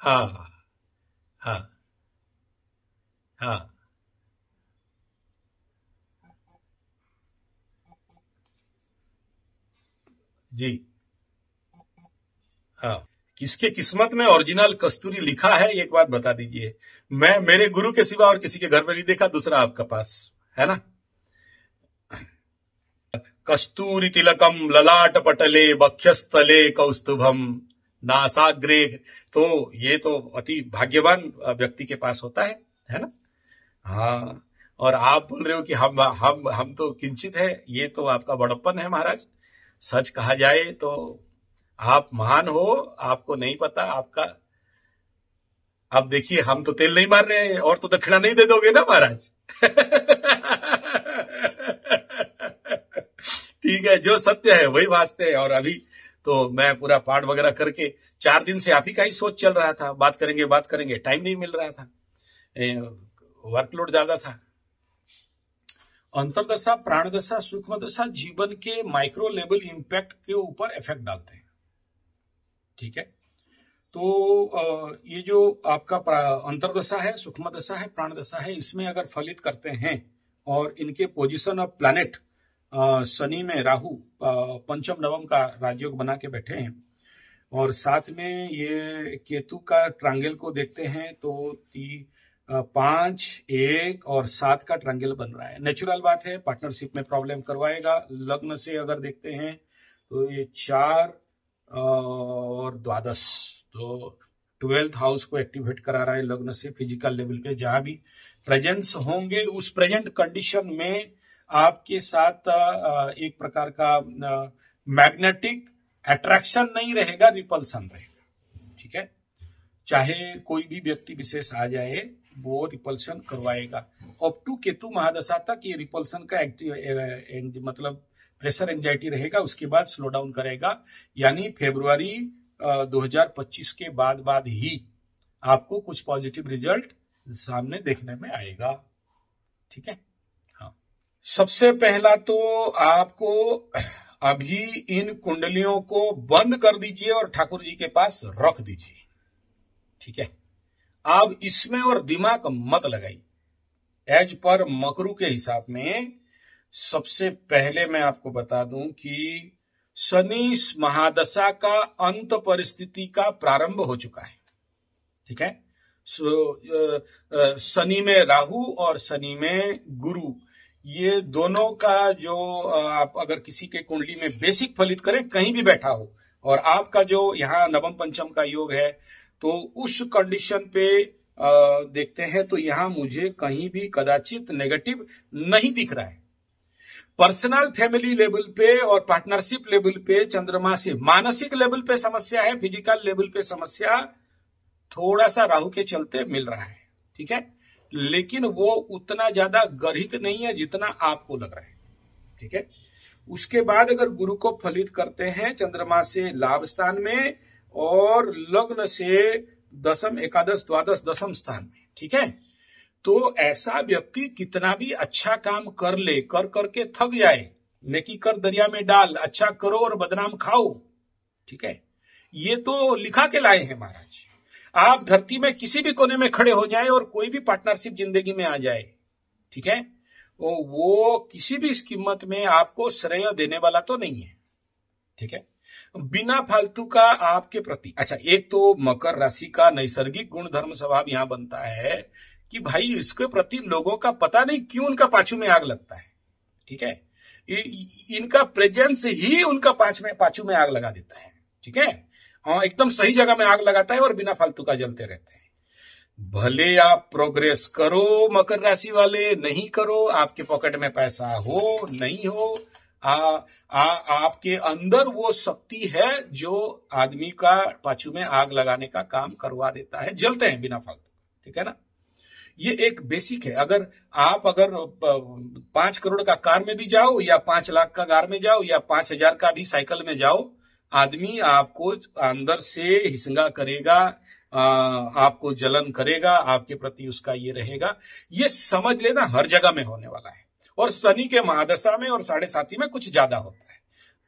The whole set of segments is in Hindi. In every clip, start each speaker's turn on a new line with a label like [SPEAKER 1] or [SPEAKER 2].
[SPEAKER 1] हाँ हाँ हाँ जी हाँ। किसके किस्मत में ओरिजिनल कस्तूरी लिखा है एक बात बता दीजिए। मैं मेरे गुरु के सिवा और किसी के घर में नहीं देखा, दूसरा आपका पास है ना। कस्तूरी तिलकम ललाट पटले वक्षस्थले कौस्तुभम नासाग्रे। तो ये तो अति भाग्यवान व्यक्ति के पास होता है ना। हाँ। और आप बोल रहे हो कि हम तो किंचित है, ये तो आपका बड़प्पन है महाराज। सच कहा जाए तो आप महान हो, आपको नहीं पता आपका। अब देखिए, हम तो तेल नहीं मार रहे हैं और तो दक्षिणा नहीं दे दोगे ना महाराज। ठीक है, जो सत्य है वही भासते हैं। और अभी तो मैं पूरा पाठ वगैरह करके 4 दिन से आप ही का ही सोच चल रहा था, बात करेंगे, टाइम नहीं मिल रहा था, वर्कलोड ज्यादा था। अंतरदशा, प्राणदशा, सूक्ष्म दशा जीवन के माइक्रो लेवल इंपैक्ट के ऊपर इफेक्ट डालते हैं। ठीक है, तो ये जो आपका अंतरदशा है, सूक्ष्म दशा है, प्राणदशा है, इसमें अगर फलित करते हैं और इनके पोजीशन ऑफ प्लैनेट शनि में राहु पंचम नवम का राजयोग बना के बैठे हैं और साथ में ये केतु का ट्रायंगल को देखते हैं तो 5, 1 और 7 का ट्रायंगल बन रहा है। नेचुरल बात है, पार्टनरशिप में प्रॉब्लम करवाएगा। लग्न से अगर देखते हैं तो ये 4 और 12, तो 12th हाउस को एक्टिवेट करा रहा है लग्न से। फिजिकल लेवल पे जहां भी प्रेजेंस होंगे उस प्रेजेंट कंडीशन में आपके साथ एक प्रकार का मैग्नेटिक अट्रैक्शन नहीं रहेगा, रिपल्सन रहेगा। ठीक है, चाहे कोई भी व्यक्ति विशेष आ जाए वो रिपल्सन करवाएगा। अप टू केतु महादशा तक ये रिपल्सन का मतलब प्रेशर एंजाइटी रहेगा, उसके बाद स्लो डाउन करेगा। यानी फरवरी 2025 के बाद ही आपको कुछ पॉजिटिव रिजल्ट सामने देखने में आएगा। ठीक है, हाँ। सबसे पहला तो आपको अभी इन कुंडलियों को बंद कर दीजिए और ठाकुर जी के पास रख दीजिए। ठीक है, आप इसमें और दिमाग मत लगाइए। एज पर मकरू के हिसाब में सबसे पहले मैं आपको बता दूं कि शनि महादशा का अंत परिस्थिति का प्रारंभ हो चुका है। ठीक है, शनि में राहु और शनि में गुरु, ये दोनों का जो आप अगर किसी के कुंडली में बेसिक फलित करें, कहीं भी बैठा हो, और आपका जो यहाँ नवम पंचम का योग है, तो उस कंडीशन पे देखते हैं तो यहां मुझे कहीं भी कदाचित नेगेटिव नहीं दिख रहा है। पर्सनल फैमिली लेवल पे और पार्टनरशिप लेवल पे चंद्रमा से मानसिक लेवल पे समस्या है, फिजिकल लेवल पे समस्या थोड़ा सा राहु के चलते मिल रहा है। ठीक है, लेकिन वो उतना ज्यादा गर्हित नहीं है जितना आपको लग रहा है। ठीक है, उसके बाद अगर गुरु को फलित करते हैं चंद्रमा से लाभ स्थान में और लग्न से दशम, एकादश, द्वादश, दशम स्थान में। ठीक है, तो ऐसा व्यक्ति कितना भी अच्छा काम कर ले, कर करके थक जाए। नेकी कर दरिया में डाल, अच्छा करो और बदनाम खाओ। ठीक है, ये तो लिखा के लाए हैं महाराज। आप धरती में किसी भी कोने में खड़े हो जाए और कोई भी पार्टनरशिप जिंदगी में आ जाए, ठीक है, वो किसी भी कीमत में आपको श्रेय देने वाला तो नहीं है। ठीक है, बिना फालतू का आपके प्रति। अच्छा, एक तो मकर राशि का नैसर्गिक गुण धर्म स्वभाव यहां बनता है कि भाई इसके प्रति लोगों का पता नहीं क्यों उनका पाछू में आग लगता है। ठीक है, इनका प्रेजेंस ही उनका पाछू में आग लगा देता है। ठीक है, हाँ, एकदम सही जगह में आग लगाता है और बिना फालतू का जलते रहते हैं। भले आप प्रोग्रेस करो मकर राशि वाले, नहीं करो, आपके पॉकेट में पैसा हो नहीं हो, आपके अंदर वो शक्ति है जो आदमी का पाछू में आग लगाने का काम करवा देता है। जलते हैं बिना फालतू। ठीक है ना, ये एक बेसिक है। अगर 5 करोड़ का कार में भी जाओ या 5 लाख का कार में जाओ या 5,000 का भी साइकिल में जाओ, आदमी आपको अंदर से हिसंगा करेगा, आपको जलन करेगा, आपके प्रति उसका ये रहेगा। ये समझ लेना हर जगह में होने वाला है। और शनि के महादशा में और 7.5 में कुछ ज्यादा होता है।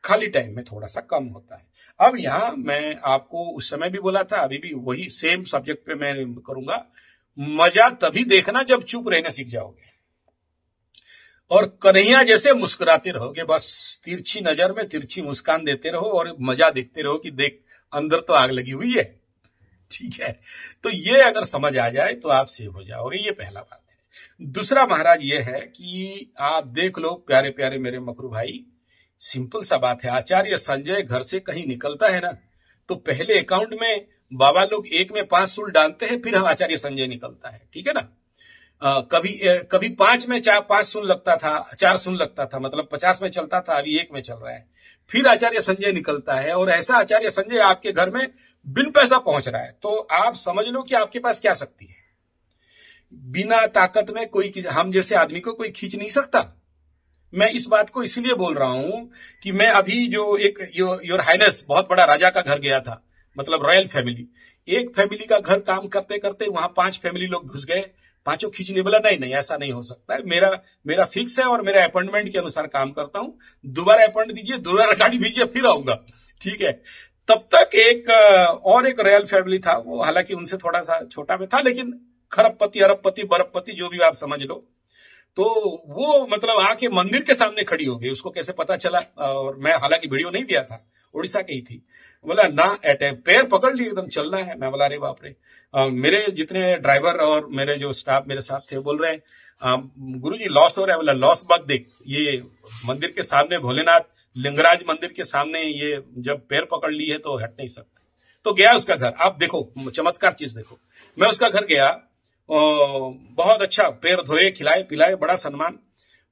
[SPEAKER 1] खाली टाइम में थोड़ा सा कम होता है। अब यहाँ मैं आपको उस समय भी बोला था, अभी भी वही सेम सब्जेक्ट पे मैं करूंगा। मजा तभी देखना जब चुप रहना सीख जाओगे और कन्हैया जैसे मुस्कुराते रहोगे। बस तिरछी नजर में तिरछी मुस्कान देते रहो और मजा देखते रहो कि देख अंदर तो आग लगी हुई है। ठीक है, तो ये अगर समझ आ जाए तो आप सेव हो जाओगे। ये पहला बात है। दूसरा महाराज ये है कि आप देख लो प्यारे प्यारे मेरे मकरू भाई, सिंपल सा बात है। आचार्य संजय घर से कहीं निकलता है ना, तो पहले अकाउंट में बाबा लोग 1 में 5 सूल डालते हैं, फिर हम आचार्य संजय निकलता है। ठीक है ना। कभी 5 में 5 सूल लगता था, 4 सूल लगता था, मतलब 50 में चलता था, अभी 1 में चल रहा है। फिर आचार्य संजय निकलता है और ऐसा आचार्य संजय आपके घर में बिन पैसा पहुंच रहा है। तो आप समझ लो कि आपके पास क्या शक्ति है। बिना ताकत में कोई हम जैसे आदमी को कोई खींच नहीं सकता। मैं इस बात को इसलिए बोल रहा हूं कि मैं अभी जो एक योर हाइनेस बहुत बड़ा राजा का घर गया था, मतलब रॉयल फैमिली। एक फैमिली का घर काम करते करते वहां 5 फैमिली लोग घुस गए, पांचों खींचने बोला नहीं ऐसा नहीं हो सकता है, मेरा फिक्स है और मेरा अपॉइंटमेंट के अनुसार काम करता हूं, दोबारा अपॉइंट दीजिए, दोबारा गाड़ी भेजिए, फिर आऊंगा। ठीक है। तब तक एक रॉयल फैमिली था, वो हालांकि उनसे थोड़ा सा छोटा में था, लेकिन खरबपति अरबपति बरबपति जो भी आप समझ लो। तो वो मतलब आके मंदिर के सामने खड़ी हो गई। उसको कैसे पता चला, और मैं हालांकि वीडियो नहीं दिया था, उड़ीसा की ही थी। बोला ना पैर पकड़ लिए, एकदम चलना है। मैं बोला अरे बाप रे। मेरे जितने ड्राइवर और मेरे जो स्टाफ मेरे साथ थे बोल रहे हैं गुरुजी लॉस हो रहा है। बोला लॉस मत देख, ये मंदिर के सामने भोलेनाथ लिंगराज मंदिर के सामने ये जब पैर पकड़ ली है तो हट नहीं सकते। तो गया उसका घर। आप देखो चमत्कार चीज देखो। मैं उसका घर गया, बहुत अच्छा, पैर धोए, खिलाए पिलाए, बड़ा सम्मान।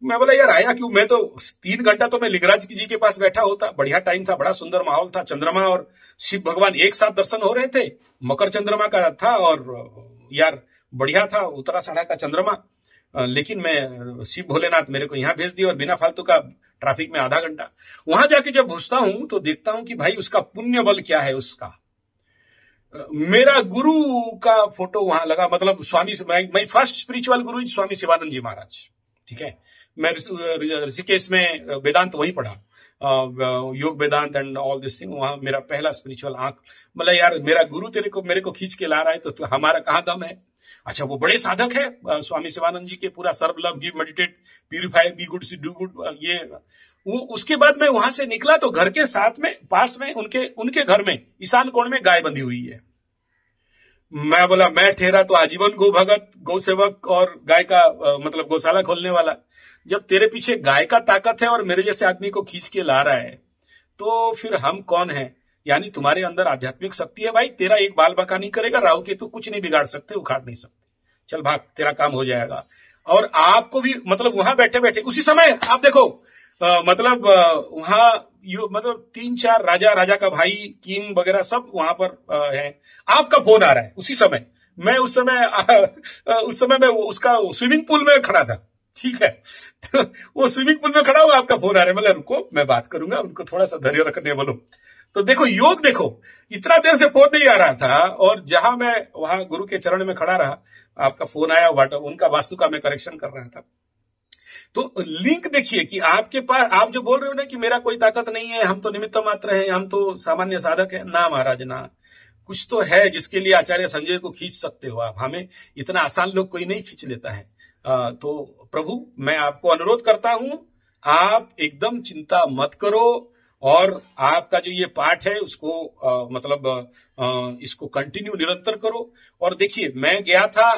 [SPEAKER 1] मैं बोला यार आया क्यों? मैं तो 3 घंटा तो मैं लिंगराज जी के पास बैठा होता। बढ़िया टाइम था, बड़ा सुंदर माहौल था, चंद्रमा और शिव भगवान एक साथ दर्शन हो रहे थे। मकर चंद्रमा का था और यार बढ़िया था, उतरा साढ़ा का चंद्रमा। लेकिन मैं शिव भोलेनाथ मेरे को यहाँ भेज दिया और बिना फालतू का ट्रैफिक में आधा घंटा। वहां जाके जब घुसता हूं तो देखता हूं कि भाई उसका पुण्य बल क्या है। उसका मेरा गुरु का फोटो वहां लगा, मतलब स्वामी, मैं फर्स्ट स्पिरिचुअल गुरु स्वामी शिवानंद जी महाराज। ठीक है। मैं ऋषिकेश में वेदांत वही पढ़ा, योग वेदांत एंड ऑल दिस थिंग। वहां मेरा पहला स्पिरिचुअल आंख, मतलब यार मेरा गुरु मेरे को खींच के ला रहा है तो हमारा कहाँ दम है। अच्छा वो बड़े साधक है स्वामी शिवानंद जी के, पूरा serve love give meditate purify be good do good ये वो। उसके बाद मैं वहां से निकला तो घर के साथ में पास में उनके घर में ईशान कोण में गाय बंधी हुई है। मैं बोला मैं ठहरा तो आजीवन गो भगत, गौ सेवक और गाय का मतलब गौशाला खोलने वाला। जब तेरे पीछे गाय का ताकत है और मेरे जैसे आदमी को खींच के ला रहा है तो फिर हम कौन है? यानी तुम्हारे अंदर आध्यात्मिक शक्ति है भाई। तेरा एक बाल बका नहीं करेगा, राहु केतु कुछ नहीं बिगाड़ सकते, उखाड़ नहीं सकते। चल भाग, तेरा काम हो जाएगा। और आपको भी मतलब वहां बैठे बैठे उसी समय आप देखो मतलब वहां मतलब 3-4 राजा का भाई, किंग वगैरह सब वहां पर है। आपका फोन आ रहा है उसी समय। मैं उस समय मैं उसका स्विमिंग पूल में खड़ा था। ठीक है। तो वो स्विमिंग पूल में खड़ा हुआ, आपका फोन आ रहा है। मतलब रुको मैं बात करूंगा, उनको थोड़ा सा धैर्य रखने बोलो। तो देखो योग देखो, इतना देर से फोन नहीं आ रहा था और जहां मैं वहां गुरु के चरण में खड़ा रहा, आपका फोन आया। उनका वास्तु का मैं करेक्शन कर रहा था। तो लिंक देखिए कि आपके पास, आप जो बोल रहे हो ना कि मेरा कोई ताकत नहीं है, हम तो निमित्त मात्र हैं, हम तो सामान्य साधक है, ना महाराज ना। कुछ तो है जिसके लिए आचार्य संजय को खींच सकते हो आप। हमें इतना आसान लोग कोई नहीं खींच लेता है। तो प्रभु मैं आपको अनुरोध करता हूं, आप एकदम चिंता मत करो और आपका जो ये पाठ है उसको मतलब इसको कंटिन्यू निरंतर करो। और देखिए मैं गया था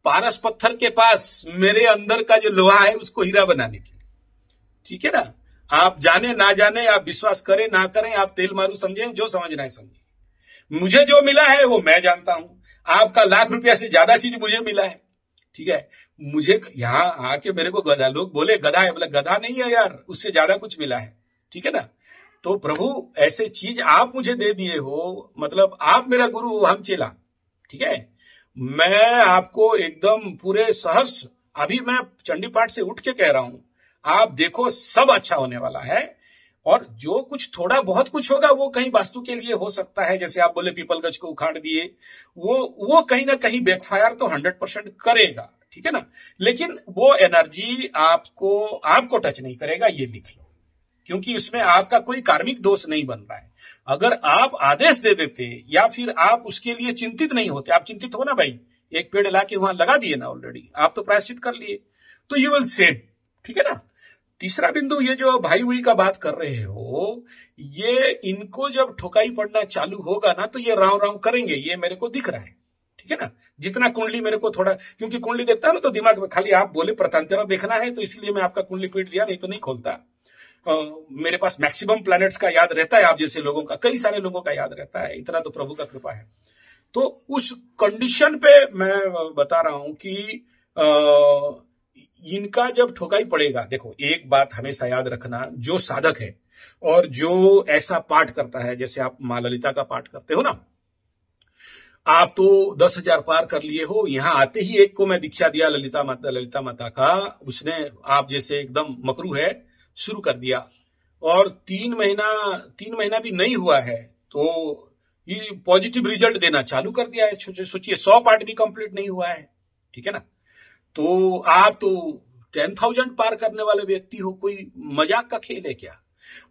[SPEAKER 1] पारस पत्थर के पास, मेरे अंदर का जो लोहा है उसको हीरा बनाने के लिए। ठीक है ना। आप जाने ना जाने, आप विश्वास करें ना करें, आप तेल मारू समझें, जो समझना है समझे। मुझे जो मिला है वो मैं जानता हूं। आपका लाख रुपया से ज्यादा चीज मुझे मिला है। ठीक है। मुझे यहाँ आके मेरे को गधा, लोग बोले गधा है, बोले गधा नहीं है यार, उससे ज्यादा कुछ मिला है। ठीक है ना। तो प्रभु ऐसे चीज आप मुझे दे दिए हो, मतलब आप मेरा गुरु, हम चेला। ठीक है। मैं आपको एकदम पूरे सहर्ष, अभी मैं चंडी पाठ से उठ के कह रहा हूं, आप देखो सब अच्छा होने वाला है। और जो कुछ थोड़ा बहुत कुछ होगा वो कहीं वास्तु के लिए हो सकता है, जैसे आप बोले पीपल गज को उखाड़ दिए, वो कहीं ना कहीं बैकफायर तो 100% करेगा। ठीक है ना। लेकिन वो एनर्जी आपको टच नहीं करेगा, ये लिख लो। क्योंकि इसमें आपका कोई कार्मिक दोष नहीं बन रहा है। अगर आप आदेश दे देते या फिर आप उसके लिए चिंतित नहीं होते, आप चिंतित हो ना भाई, एक पेड़ लाके वहां लगा दिए ना, ऑलरेडी आप तो प्रायश्चित कर लिए, तो यू विल सेव। ठीक है ना। तीसरा बिंदु, ये जो भाई हुई का बात कर रहे हो, ये इनको जब ठोकाई पड़ना चालू होगा ना तो ये राव राव करेंगे, ये मेरे को दिख रहा है। ठीक है ना। जितना कुंडली मेरे को थोड़ा, क्योंकि कुंडली देखता है ना तो दिमाग में खाली आप बोले प्रतांतरा देखना है, तो इसलिए मैं आपका कुंडली पीट दिया, नहीं तो नहीं खोलता। मेरे पास मैक्सिमम प्लैनेट्स का याद रहता है, आप जैसे लोगों का, कई सारे लोगों का याद रहता है, इतना तो प्रभु का कृपा है। तो उस कंडीशन पे मैं बता रहा हूं कि इनका जब ठोकाई पड़ेगा, देखो एक बात हमेशा याद रखना, जो साधक है और जो ऐसा पाठ करता है, जैसे आप मां ललिता का पाठ करते हो ना, आप तो 10,000 पार कर लिए हो, यहां आते ही एक को मैं दीक्षा दिया ललिता माता का, उसने आप जैसे एकदम मकरू है शुरू कर दिया, और 3 महीना भी नहीं हुआ है तो ये पॉजिटिव रिजल्ट देना चालू कर दिया है। सोचिए 100 पार्ट भी कंप्लीट नहीं हुआ है। ठीक है ना। तो आप तो 10,000 पार करने वाले व्यक्ति हो, कोई मजाक का खेल है क्या।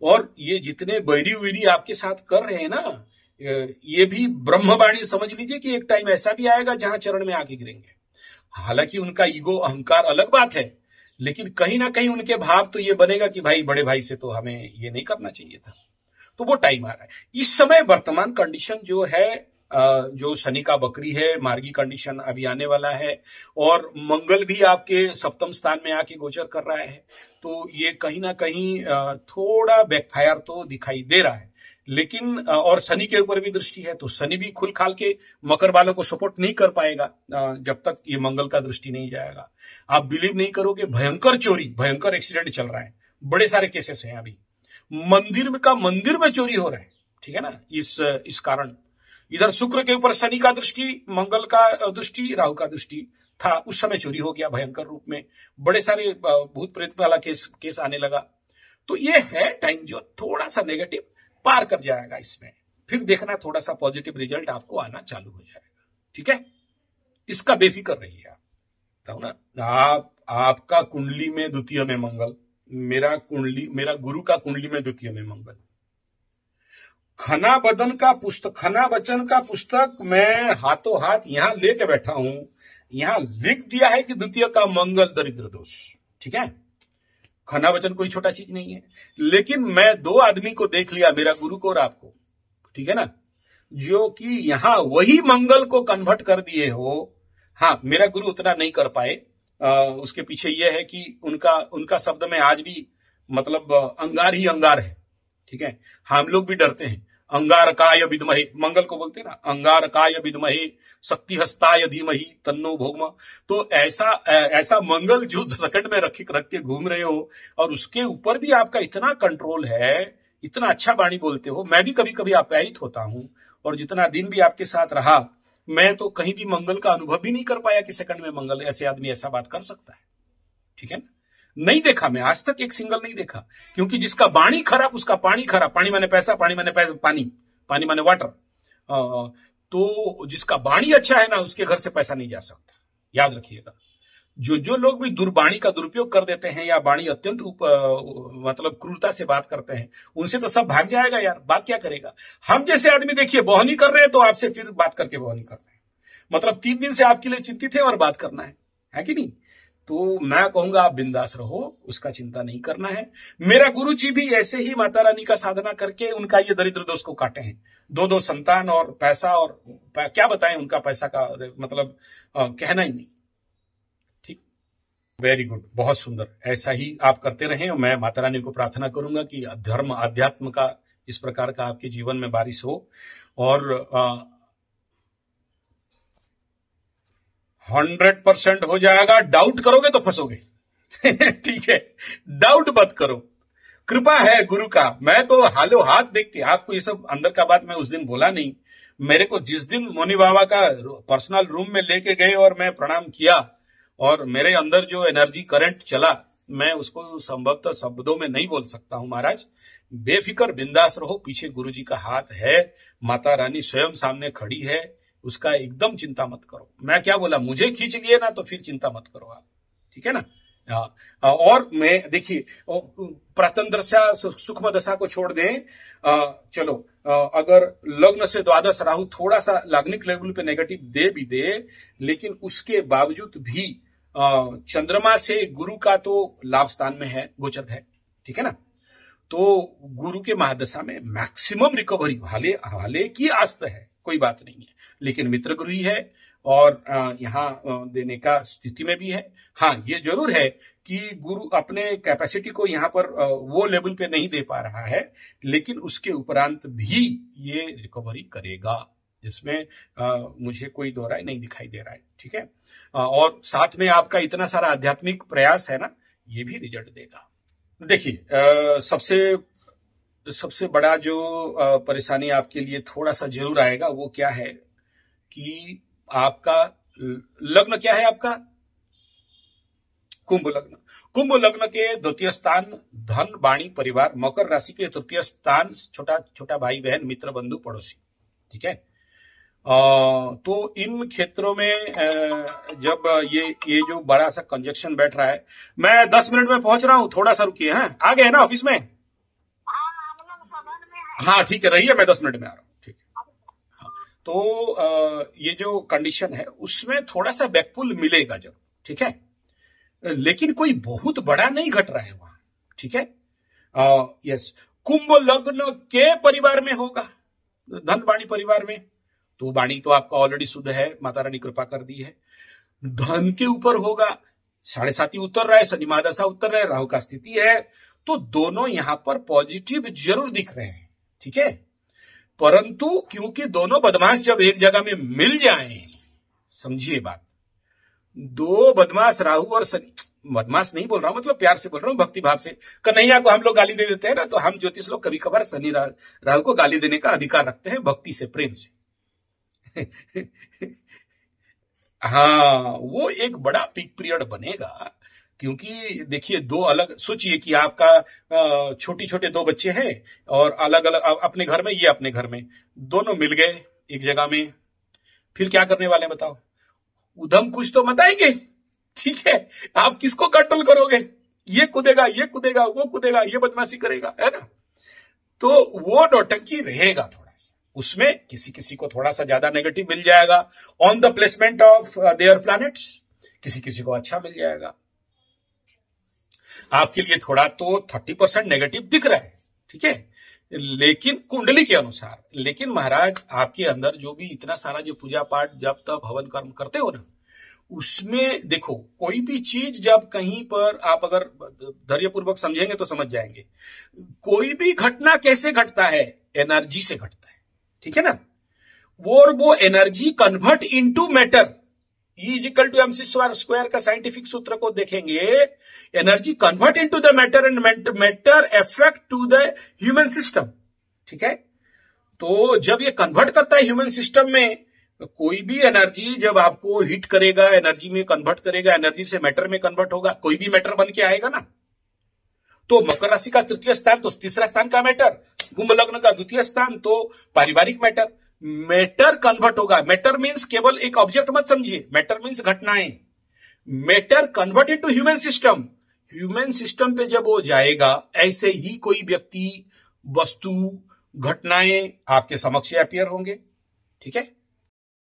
[SPEAKER 1] और ये जितने बैरी उरी आपके साथ कर रहे हैं ना, ये भी ब्रह्मवाणी समझ लीजिए कि एक टाइम ऐसा भी आएगा जहां चरण में आके गिरेंगे। हालांकि उनका ईगो अहंकार अलग बात है, लेकिन कहीं ना कहीं उनके भाव तो ये बनेगा कि भाई बड़े भाई से तो हमें ये नहीं करना चाहिए था। तो वो टाइम आ रहा है। इस समय वर्तमान कंडीशन जो है, जो शनि का बकरी है, मार्गी कंडीशन अभी आने वाला है, और मंगल भी आपके सप्तम स्थान में आके गोचर कर रहा है, तो ये कहीं ना कहीं थोड़ा बैकफायर तो दिखाई दे रहा है। लेकिन और शनि के ऊपर भी दृष्टि है, तो शनि भी खुल खाल के मकर वालों को सपोर्ट नहीं कर पाएगा जब तक ये मंगल का दृष्टि नहीं जाएगा। आप बिलीव नहीं करोगे, भयंकर चोरी, भयंकर एक्सीडेंट चल रहा है, बड़े सारे केसेस हैं अभी, मंदिर में चोरी हो रहा है। ठीक है ना। इस कारण इधर शुक्र के ऊपर शनि का दृष्टि, मंगल का दृष्टि, राहु का दृष्टि था, उस समय चोरी हो गया भयंकर रूप में, बड़े सारे भूत प्रेत वाला केस आने लगा। तो ये है टाइम जो थोड़ा सा नेगेटिव पार कर जाएगा इसमें, फिर देखना थोड़ा सा पॉजिटिव रिजल्ट आपको आना चालू हो जाएगा। ठीक है। इसका बेफिक्र रहिए आप। तो ना आपका कुंडली में द्वितीय में मंगल, मेरा गुरु का कुंडली में द्वितीय में मंगल, खना वचन का पुस्तक मैं हाथों हाथ यहां लेके बैठा हूं, यहां लिख दिया है कि द्वितीय का मंगल दरिद्र दोष। ठीक है। खना वचन कोई छोटा चीज नहीं है, लेकिन मैं 2 आदमी को देख लिया, मेरा गुरु को और आपको। ठीक है ना। जो कि यहां वही मंगल को कन्वर्ट कर दिए हो। हाँ, मेरा गुरु उतना नहीं कर पाए, उसके पीछे यह है कि उनका शब्द में आज भी मतलब अंगार ही अंगार है। ठीक है। हम लोग भी डरते हैं, अंगारकाय विद्महे, मंगल को बोलते हैं ना, अंगारकाय विद्महे शक्तिहस्ताय धीमहि तन्नो भौम। तो ऐसा मंगल जो सेकंड में रख के घूम रहे हो, और उसके ऊपर भी आपका इतना कंट्रोल है, इतना अच्छा वाणी बोलते हो। मैं भी कभी कभी आप्यायित होता हूं, और जितना दिन भी आपके साथ रहा, मैं तो कहीं भी मंगल का अनुभव भी नहीं कर पाया कि सेकंड में मंगल ऐसे आदमी ऐसा बात कर सकता है। ठीक है ना। नहीं देखा, मैं आज तक एक सिंगल नहीं देखा, क्योंकि जिसका वाणी खराब उसका पानी खराब। पानी माने पैसा, पानी माने पानी माने वाटर। तो जिसका वाणी अच्छा है ना, उसके घर से पैसा नहीं जा सकता, याद रखिएगा। जो लोग भी दुर्वाणी का दुरुपयोग कर देते हैं, या वाणी अत्यंत मतलब क्रूरता से बात करते हैं, उनसे तो सब भाग जाएगा यार, बात क्या करेगा। हम जैसे आदमी देखिए बोहनी कर रहे हैं, तो आपसे फिर बात करके बोहनी कर रहे हैं, मतलब 3 दिन से आपके लिए चिंतित है और बात करना है कि नहीं। तो मैं कहूंगा आप बिंदास रहो, उसका चिंता नहीं करना है। मेरा गुरु जी भी ऐसे ही माता रानी का साधना करके उनका ये दरिद्र दोष को काटे हैं। 2 संतान और पैसा, और क्या बताएं उनका पैसा का मतलब कहना ही नहीं। ठीक, वेरी गुड, बहुत सुंदर। ऐसा ही आप करते रहें, और मैं माता रानी को प्रार्थना करूंगा कि धर्म आध्यात्म का इस प्रकार का आपके जीवन में बारिश हो, और 100% हो जाएगा। डाउट करोगे तो फंसोगे। ठीक है, डाउट मत करो, कृपा है गुरु का। मैं तो हालो हाथ देख के आपको ये सब अंदर का बात मैं उस दिन बोला नहीं। मेरे को जिस दिन मोनी बाबा का पर्सनल रूम में लेके गए और मैं प्रणाम किया, और मेरे अंदर जो एनर्जी करंट चला, मैं उसको संभवतः शब्दों में नहीं बोल सकता हूं। महाराज बेफिक्र बिंदास रहो, पीछे गुरु जी का हाथ है, माता रानी स्वयं सामने खड़ी है, उसका एकदम चिंता मत करो। मैं क्या बोला, मुझे खींच लिए ना, तो फिर चिंता मत करो आप। ठीक है ना। और मैं देखिए प्रथम दशा सूक्ष्म दशा को छोड़ दें, चलो अगर लग्न से द्वादश राहु थोड़ा सा लग्निक लेवल पे नेगेटिव दे भी दे, लेकिन उसके बावजूद भी चंद्रमा से गुरु का तो लाभ स्थान में है, गोचर है, ठीक है ना। तो गुरु के महादशा में मैक्सिमम रिकवरी हाले की आस्त है, कोई बात नहीं है, लेकिन मित्र गुरु ही है और यहाँ देने का स्थिति में भी है। हाँ, ये जरूर है कि गुरु अपने कैपेसिटी को यहाँ पर वो लेवल पे नहीं दे पा रहा है, लेकिन उसके उपरांत भी ये रिकवरी करेगा, जिसमें मुझे कोई दो राय नहीं दिखाई दे रहा है, ठीक है। और साथ में आपका इतना सारा आध्यात्मिक प्रयास है ना, ये भी रिजल्ट देगा। देखिए सबसे बड़ा जो परेशानी आपके लिए थोड़ा सा जरूर आएगा, वो क्या है कि आपका लग्न क्या है, आपका कुंभ लग्न। कुंभ लग्न के द्वितीय स्थान धन वाणी परिवार, मकर राशि के तृतीय स्थान छोटा छोटा भाई बहन मित्र बंधु पड़ोसी, ठीक है। तो इन क्षेत्रों में जब ये जो बड़ा सा कंजक्शन बैठ रहा है, मैं 10 मिनट में पहुंच रहा हूं, थोड़ा सा रुकिए। हाँ, आ गए ना ऑफिस में? हाँ ठीक है, रहिए, मैं 10 मिनट में आ रहा हूँ, ठीक है। हाँ, तो ये जो कंडीशन है उसमें थोड़ा सा बैकपुल मिलेगा जब, ठीक है, लेकिन कोई बहुत बड़ा नहीं घट रहा है वहां, ठीक है। यस, कुंभ लग्न के परिवार में होगा, धन वाणी परिवार में, तो वाणी तो आपका ऑलरेडी शुद्ध है, माता रानी कृपा कर दी है। धन के ऊपर होगा, 7.5 उतर रहा है, शनि महादशा उतर रहा है, राहु का स्थिति है, तो दोनों यहां पर पॉजिटिव जरूर दिख रहे हैं, ठीक है। परंतु क्योंकि दोनों बदमाश जब एक जगह में मिल जाएं, समझिए बात, दो बदमाश राहु और शनि, बदमाश नहीं बोल रहा हूं, मतलब प्यार से बोल रहा हूं, भक्ति भाव से। कन्हैया को हम लोग गाली दे देते हैं ना, तो हम ज्योतिष लोग कभी कभार शनि राहु को गाली देने का अधिकार रखते हैं, भक्ति से, प्रेम से। हाँ, वो एक बड़ा पीक पीरियड बनेगा, क्योंकि देखिए दो अलग, सोचिए कि आपका छोटी छोटे 2 बच्चे हैं और अलग अलग अपने घर में, ये अपने घर में, दोनों मिल गए एक जगह में, फिर क्या करने वाले बताओ? उधम कुछ तो मचाएंगे, ठीक है। आप किसको कंट्रोल करोगे? ये कूदेगा, ये कूदेगा, वो कूदेगा, ये बदमाशी करेगा, है ना। तो वो नौटंकी रहेगा थोड़ा सा, उसमें किसी किसी को थोड़ा सा ज्यादा नेगेटिव मिल जाएगा on the placement of their planets, किसी किसी को अच्छा मिल जाएगा। आपके लिए थोड़ा तो 30% नेगेटिव दिख रहा है, ठीक है, लेकिन कुंडली के अनुसार। लेकिन महाराज आपके अंदर जो भी इतना सारा जो पूजा पाठ जब तक हवन कर्म करते हो ना, उसमें देखो कोई भी चीज जब कहीं पर आप अगर धैर्यपूर्वक समझेंगे तो समझ जाएंगे, कोई भी घटना कैसे घटता है, एनर्जी से घटता है, ठीक है ना। वो energy convert into matter, E=mc² का साइंटिफिक सूत्र को देखेंगे, energy convert into the matter and matter effect to the human system, ठीक है। तो जब ये कन्वर्ट करता है ह्यूमन सिस्टम में, कोई भी एनर्जी जब आपको हिट करेगा, एनर्जी में कन्वर्ट करेगा, एनर्जी से मैटर में कन्वर्ट होगा, कोई भी मैटर बन के आएगा ना। तो मकर राशि का तृतीय स्थान तो तीसरा स्थान का मैटर, कुंभ लग्न का द्वितीय स्थान तो पारिवारिक मैटर, मैटर कन्वर्ट होगा। मैटर मीन्स केवल एक ऑब्जेक्ट मत समझिए, मैटर मीन्स घटनाएं, matter convert into human system. Human system पे जब वो जाएगा, ऐसे ही कोई व्यक्ति, वस्तु, घटनाएं आपके समक्ष अपीयर होंगे, ठीक है।